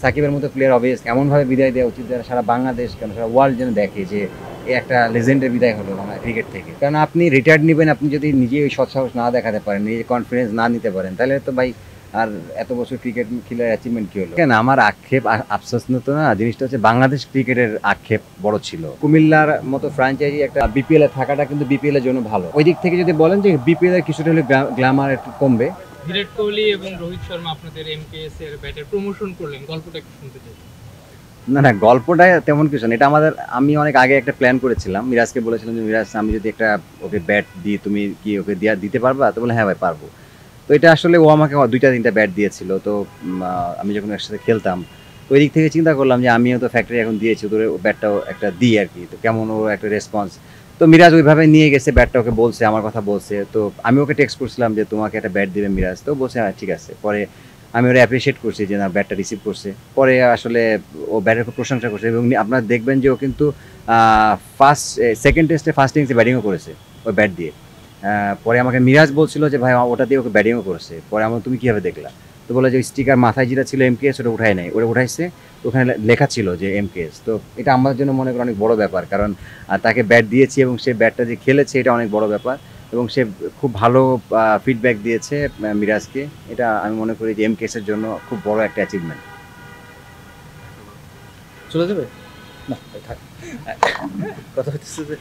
সাকিবের মতো player obvious এমনভাবে বিদায় দেওয়া উচিত যারা সারা বাংলাদেশ কেন সারা ওয়ার্ল্ড যেন দেখে যে একটা লেজেন্ডের বিদায় হলো আমার ক্রিকেট থেকে। কারণ আপনি রিটায়ার্ড নেবেন, আপনি যদি নিজে ওই সৎসাহস না দেখাতে পারেন, নিজে কনফিডেন্স না নিতে পারেন, তাহলে তো ভাই আর এত বছর ক্রিকেট খেলার অ্যাচিভমেন্ট কি হলো? কেন আমার আক্ষেপ আফসোস তো না, জিনিসটা হচ্ছে বাংলাদেশ ক্রিকেটের আক্ষেপ বড় ছিল। কুমিল্লার মতো ফ্র্যাঞ্চাইজি একটা বিপিএল এ থাকাটা কিন্তু বিপিএল এর জন্য ভালো। ওই দিক থেকে যদি বলেন যে বিপিএল এর কিছুটা হলে গ্ল্যামার একটু কমবে। বিরাট কোহলি এবং রোহিত শর্মা আপনাদের এমকেএস এর ব্যাটের প্রমোশন করলেন, গল্পটা একটু শুনতে চাই। না গল্পটা তেমন কিছু না, এটা আমি অনেক আগে একটা প্ল্যান করেছিলাম। মিরাজকে বলেছিলাম যে মিরাজ, আমি যদি একটা ওকে ব্যাট দিই, তুমি কি ওকে দিতে পারবা? তো বলে হ্যাঁ ভাই পারবো। তো এটা আসলে ও আমাকে 2-3টা ব্যাট দিয়েছিল। তো আমি যখন একসাথে খেলতাম, তো ওই দিক থেকে চিন্তা করলাম যে আমিও তো ফ্যাক্টরি এখন দিয়েছি, তোর ব্যাটটাও একটা দিই আর কি, তো কেমন ওর একটা রেসপন্স। তো মিরাজ ওইভাবে নিয়ে গেছে, ব্যাটটা ওকে বলছে, আমার কথা বলছে। তো আমি ওকে টেক্সট করছিলাম যে তোমাকে একটা ব্যাট দিবে মিরাজ, তো বলছে হ্যাঁ ঠিক আছে। পরে আমি ওরা অ্যাপ্রিসিয়েট করছি যে না ব্যাটটা রিসিভ করছে। পরে আসলে ও ব্যাটের খুব প্রশংসা করছে এবং আপনারা দেখবেন যে ও কিন্তু সেকেন্ড টেস্টে ফার্স্ট ইনিংসে ব্যাটিংও করেছে ওই ব্যাট দিয়ে। পরে আমাকে মিরাজ বলছিল যে ভাই ওটা দিয়ে ওকে ব্যাটিংও করেছে। পরে আমার তুমি কীভাবে দেখলা? তো বলে যে স্টিকার মাথায় যেটা ছিল এমকেএস ওটা উঠায় নাই, ওটা উঠাইছে, ওখানে লেখা ছিল যে এমকেএস। তো এটা আমার জন্য মনে করি অনেক বড় ব্যাপার, কারণ তাকে ব্যাট দিয়েছি এবং সে ব্যাটটা যে খেলেছে এটা অনেক বড় ব্যাপার। এবং সে খুব ভালো ফিডব্যাক দিয়েছে মিরাজকে। এটা আমি মনে করি যে এমকেএসের জন্য খুব বড় একটা অ্যাচিভমেন্ট। চলে যাবে না থাক। কথা হচ্ছে যে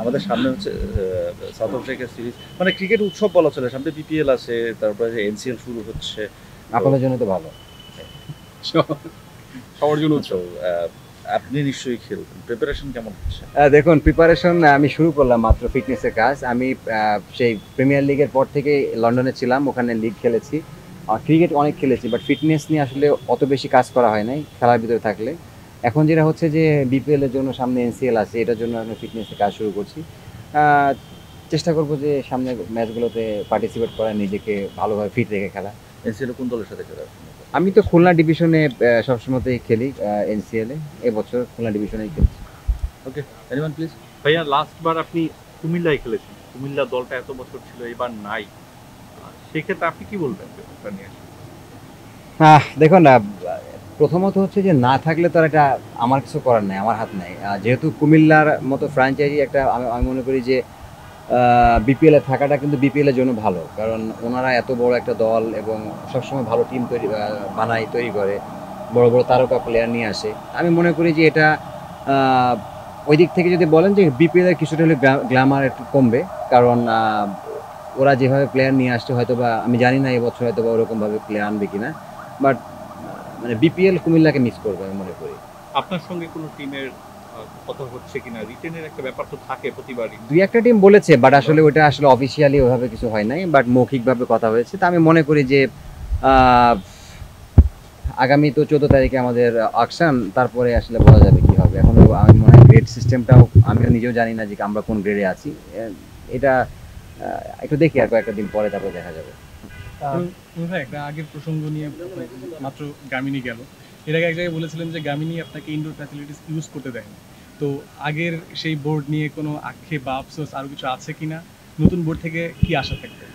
আমাদের সামনে হচ্ছে সাউথ আফ্রিকার সিরিজ, মানে ক্রিকেট উৎসব বলা চলে। সামনে বিপিএল আছে, তারপরে যে এনসিএল শুরু হচ্ছে। আপনাদের জন্য তো ভালো, সবার জন্য উৎসব। আপনি নিশ্চয়ই খেলবেন, প্রিপারেশন কেমন হচ্ছে? দেখুন প্রিপারেশন আমি শুরু করলাম মাত্র ফিটনেসের কাজ। আমি সেই প্রিমিয়ার লিগের পর থেকে লন্ডনে ছিলাম, ওখানে লিগ খেলেছি, ক্রিকেট অনেক খেলেছি, বাট ফিটনেস নিয়ে আসলে অত বেশি কাজ করা হয় নাই খেলার ভিতরে থাকলে। এখন যেটা হচ্ছে যে বিপিএল এর জন্য সামনে এনসিএল আছে, এটার জন্য আমি ফিটনেসের কাজ শুরু করছি। চেষ্টা করবো যে সামনে ম্যাচগুলোতে পার্টিসিপেট করা, নিজেকে ভালোভাবে ফিট রেখে খেলা। এনসিএল কোন দলের সাথে খেলা? আমি তো খুলনা ডিভিশনে সবসময়তেই খেলি, এনসিএলে এবছর খুলনা ডিভিশনেই খেলছি। ওকে, এনিওয়ান প্লিজ। ভাইয়া লাস্টবার আপনি কুমিল্লায় খেলেছেন, কুমিল্লা দলটা এত বছর ছিল, এবার নাই, সেক্ষেত্রে আপনি কি বলবেন ব্যাপারটা নিয়ে? দেখুন প্রথমত হচ্ছে যে না থাকলে তো আর এটা আমার কিছু করার নাই, আমার হাত নাই। যেহেতু কুমিল্লার মতো ফ্র্যাঞ্চাইজি একটা আমি মনে করি যে বিপিএল এ থাকাটা কিন্তু বিপিএল এর জন্য ভালো, কারণ ওনারা এত বড় একটা দল এবং সবসময় ভালো টিম তৈরি করে, বড় বড় তারকা প্লেয়ার নিয়ে আসে। আমি মনে করি যে এটা ওই দিক থেকে যদি বলেন যে বিপিএল এর কিছুটা হলে গ্ল্যামার একটু কমবে, কারণ ওরা যেভাবে প্লেয়ার নিয়ে আসছে হয়তো বা আমি জানি না এবছর হয়তো বা ওরকমভাবে প্লেয়ার আনবে কিনা, বাট মানে বিপিএল কুমিল্লাকে মিস করবে আমি মনে করি। আপনার সঙ্গে কোনো টিমের কথা হচ্ছে কিনা? রিটেনের একটা ব্যাপার তো থাকে প্রতিবারই। 2-1টা টিম বলেছে, বাট আসলে ওটা আসলে অফিসিয়ালি ওইভাবে কিছু হয় নাই, বাট মৌখিকভাবে কথা হয়েছে। তা আমি মনে করি যে আগামী তো 14 তারিখে আমাদের অকশন, তারপরে আসলে বলা যাবে কি হবে। এখন আমি মনে হয় গ্রেড সিস্টেমটাও আমিও নিজেও জানি না যে আমরা কোন গ্রেডে আছি। এটা একটু দেখি আর কয়েকটা দিন পরে, তারপরে দেখা যাবে। একটা আগের প্রসঙ্গ নিয়ে মাত্র গামিনী গেল, এর আগে এক জায়গায় বলেছিলেন যে গামিনী আপনাকে ইনডোর ফ্যাসিলিটিস ইউজ করতে দেয়নি। তো আগের সেই বোর্ড নিয়ে কোনো আক্ষেপ বা আফসোস আরো কিছু আছে কিনা? নতুন বোর্ড থেকে কি আশা থাকবে?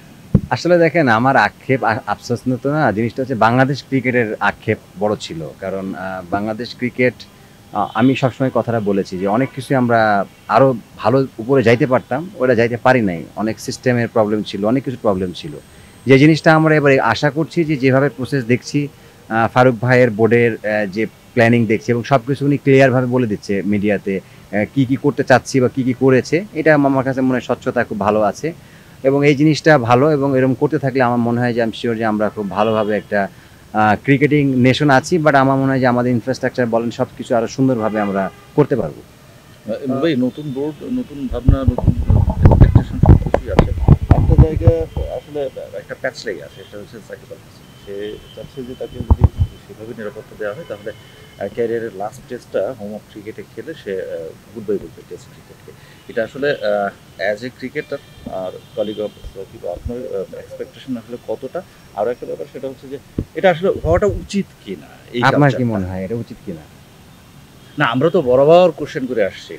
আসলে দেখেন আমার আক্ষেপ আফসোস তো না, জিনিসটা হচ্ছে বাংলাদেশ ক্রিকেটের আক্ষেপ বড় ছিল, কারণ বাংলাদেশ ক্রিকেট আমি সবসময় কথাটা বলেছি যে অনেক কিছু আমরা আরও ভালো উপরে যাইতে পারতাম, ওটা যাইতে পারি নাই। অনেক সিস্টেমের প্রবলেম ছিল, অনেক কিছু প্রবলেম ছিল। যে জিনিসটা আমরা এবারে আশা করছি যে যেভাবে প্রসেস দেখছি, ফারুক ভাইয়ের বোর্ডের যে প্ল্যানিং দেখছি এবং সব কিছু উনি ক্লিয়ারভাবে বলে দিচ্ছে মিডিয়াতে কি কি করতে চাচ্ছি বা কি কি করেছে, এটা আমার কাছে মনে হয় স্বচ্ছতা খুব ভালো আছে এবং এই জিনিসটা ভালো। এবং এরকম করতে থাকলে আমার মনে হয় যে আমি শিওর যে আমরা খুব ভালোভাবে একটা ক্রিকেটিং নেশন আছি, বাট আমার মনে হয় যে আমাদের ইনফ্রাস্ট্রাকচার বলেন সব কিছু আরও সুন্দরভাবে আমরা করতে পারবো। ভাই নতুন বোর্ড, নতুন ভাবনা, নতুন এক্সপেকটেশন সব কিছুই আছে। একটা জায়গায় আসলে একটা প্যাচ লেগে আছে, সেটা হচ্ছে সাকিব আল হাসান। সে চাচ্ছে যে তাকে যদি সেভাবে নিরাপত্তা দেওয়া হয় তাহলে ক্যারিয়ারের লাস্ট টেস্টটা হোম অফ ক্রিকেটে খেলে সে গুড বাই বলবে টেস্ট ক্রিকেটকে। এটা আসলে অ্যাজ এ ক্রিকেটার আর কলিগ অফ সাকিব, আপনার এক্সপেকটেশন আসলে কতটা? আরও একটা ব্যাপার সেটা হচ্ছে যে এটা আসলে হওয়াটা উচিত কিনা, আপনার কি মনে হয় এটা উচিত কিনা? না, আমরা তো বরাবর কোশ্চেন করে আসছি।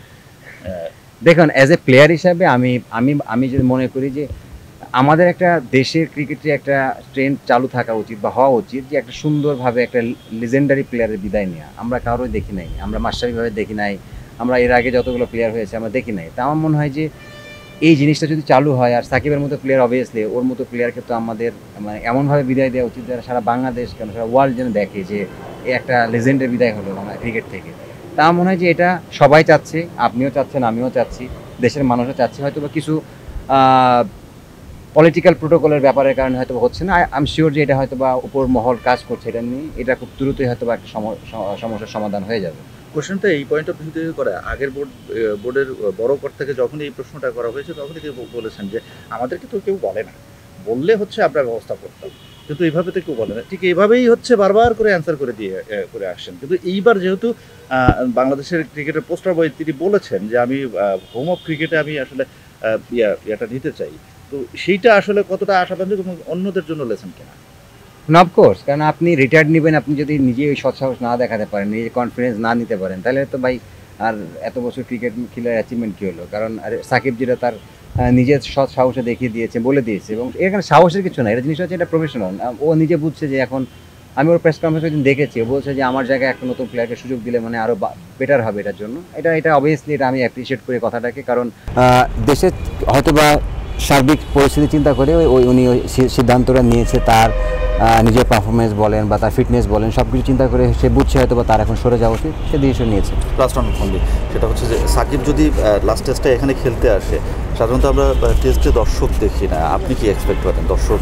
দেখুন অ্যাজ এ প্লেয়ার হিসাবে আমি আমি আমি যদি মনে করি যে আমাদের একটা দেশের ক্রিকেটে একটা ট্রেন্ড চালু থাকা উচিত বা হওয়া উচিত যে একটা সুন্দরভাবে একটা লিজেন্ডারি প্লেয়ারের বিদায় নেওয়া। আমরা কারোই দেখি নাই, আমরা মাস্টারিভাবে দেখি নাই, আমরা এর আগে যতগুলো প্লেয়ার হয়েছে আমরা দেখি নাই। তা আমার মনে হয় যে এই জিনিসটা যদি চালু হয়, আর সাকিবের মতো প্লেয়ার অবভিয়াসলি ওর মতো প্লেয়ারকে তো আমাদের মানে এমনভাবে বিদায় দেওয়া উচিত যারা সারা বাংলাদেশ কেন সারা ওয়ার্ল্ড যেন দেখে যে এই একটা লেজেন্ডের বিদায় হলো আমার ক্রিকেট থেকে। তা আমার মনে হয় যে এটা সবাই চাচ্ছে, আপনিও চাচ্ছেন, আমিও চাচ্ছি, দেশের মানুষও চাচ্ছে। হয়তো বা কিছু পলিটিক্যাল প্রোটোকলের ব্যাপারের কারণে হয়তো হচ্ছে না। আই এম শিওর যে এটা হয়তো বা উপর মহল কাজ করছে এটা নিয়ে, এটা খুব দ্রুতই হয়তো বা একটা সমস্যার সমাধান হয়ে যাবে। কোশ্চেনটা এই পয়েন্ট অফ ভিউ থেকে করে আগের বোর্ডের বড় কর থেকে যখন এই প্রশ্নটা করা হয়েছে তখনই কেউ বলেছেন যে আমাদেরকে তো কেউ বলে না, বললে হচ্ছে আমরা ব্যবস্থা করতাম, কিন্তু এইভাবে তো কেউ বলে না। ঠিক এইভাবেই হচ্ছে বারবার করে অ্যান্সার করে আসছেন। কিন্তু এইবার যেহেতু বাংলাদেশের ক্রিকেটের পোস্টার বয় তিনি বলেছেন যে আমি হোম অফ ক্রিকেটে আমি আসলে ইয়েটা নিতে চাই, তো সেইটা আসলে কতটা আশাবাঞ্জক এবং অন্যদের জন্য লেসন কেনা? অফকোর্স, কারণ আপনি রিটায়ার্ড নেবেন, আপনি যদি নিজে ওই সৎসাহস না দেখাতে পারেন, নিজে কনফিডেন্স না নিতে পারেন, তাহলে তো ভাই আর এত বছর ক্রিকেট খেলার অ্যাচিভমেন্ট কী হলো? কারণ সাকিব যেটা তার নিজের সৎ সাহসে দেখিয়ে দিয়েছে, বলে দিয়েছে, এবং এখানে সাহসের কিছু না, এটা জিনিস হচ্ছে এটা প্রফেশনাল। ও নিজে বুঝছে যে এখন আমি ওর প্রেস কনফারেন্স দিন দেখেছি, ও বলছে যে আমার জায়গায় একটা নতুন প্লেয়ারকে সুযোগ দিলে মানে আরও বেটার হবে এটার জন্য। এটা অবভিয়াসলি এটা আমি অ্যাপ্রিসিয়েট করি কথাটাকে, কারণ দেশের হয়তো বা সার্বিক পরিস্থিতি চিন্তা করে উনি ওই সিদ্ধান্তটা নিয়েছে। তার নিজের পারফরমেন্স বলেন বা তার ফিটনেস বলেন সব কিছু চিন্তা করে সে বুঝছে হয়তো বা তার এখন সরে যাওয়া উচিত, সে ডিসিশন নিয়েছে। লাস্ট রান অনলি, সেটা হচ্ছে যে সাকিব যদি লাস্ট টেস্টে এখানে খেলতে আসে, সাধারণত আমরা টেস্টে দর্শক দেখি না, আপনি কি এক্সপেক্ট করেন দর্শক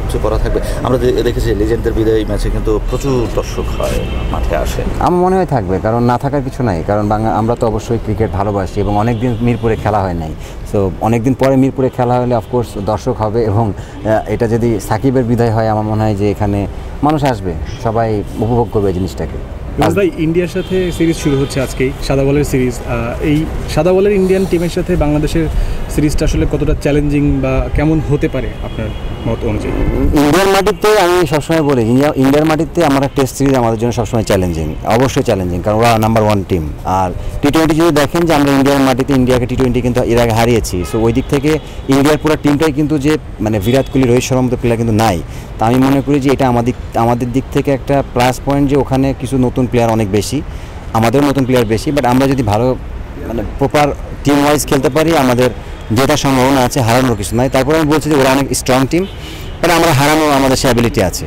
উচ্চ করা থাকবে? আমরা দেখেছি লিজেন্ডের বিদায়ী ম্যাচে কিন্তু প্রচুর দর্শক হয়, মাঠে আসে। আমার মনে হয় থাকবে, কারণ না থাকার কিছু নাই, কারণ আমরা তো অবশ্যই ক্রিকেট ভালোবাসি এবং অনেকদিন মিরপুরে খেলা হয় নাই। সো অনেকদিন পরে মিরপুরে খেলা হলে অফকোর্স দর্শক হবে, এবং এটা যদি সাকিবের বিদায় হয় আমার মনে হয় যে এখানে মানুষ আসবে, সবাই উপভোগ করবে জিনিসটাকে। ভাই ইন্ডিয়ার সাথে সিরিজ শুরু হচ্ছে আজকেই, সাদা বলের সিরিজ। এই সাদা বলের ইন্ডিয়ান টিমের সাথে বাংলাদেশের সিরিজটা আসলে কতটা চ্যালেঞ্জিং বা কেমন হতে পারে আপনার মত অনুযায়ী? ইন্ডিয়ার মাটিতে আমি সবসময় বলি, ইন্ডিয়ার মাটিতে আমরা টেস্ট সিরিজ আমাদের জন্য সবসময় চ্যালেঞ্জিং, অবশ্যই চ্যালেঞ্জিং, কারণ ওরা নাম্বার 1 টিম। আর টি-20 যদি দেখেন যে আমরা ইন্ডিয়ার মাটিতে ইন্ডিয়াকে টি-20 কিন্তু এর আগে হারিয়েছি। সো ওই দিক থেকে ইন্ডিয়ার পুরো টিমটাই কিন্তু যে মানে বিরাট কোহলি, রোহিত শর্মার মতো প্লেয়ার কিন্তু নাই। তা আমি মনে করি যে এটা আমাদের দিক থেকে একটা প্লাস পয়েন্ট, যে ওখানে কিছু নতুন প্লেয়ার অনেক বেশি, আমাদের নতুন প্লেয়ার বেশি। বাট আমরা যদি ভালো মানে প্রপার টিম ওয়াইজ খেলতে পারি, আমাদের জেতার সম্ভাবনা আছে, হারানোর কিছু নাই। তারপরে আমি বলছি যে ওরা অনেক স্ট্রং টিম, বাট আমরা হারানোর আমাদের সে অ্যাবিলিটি আছে।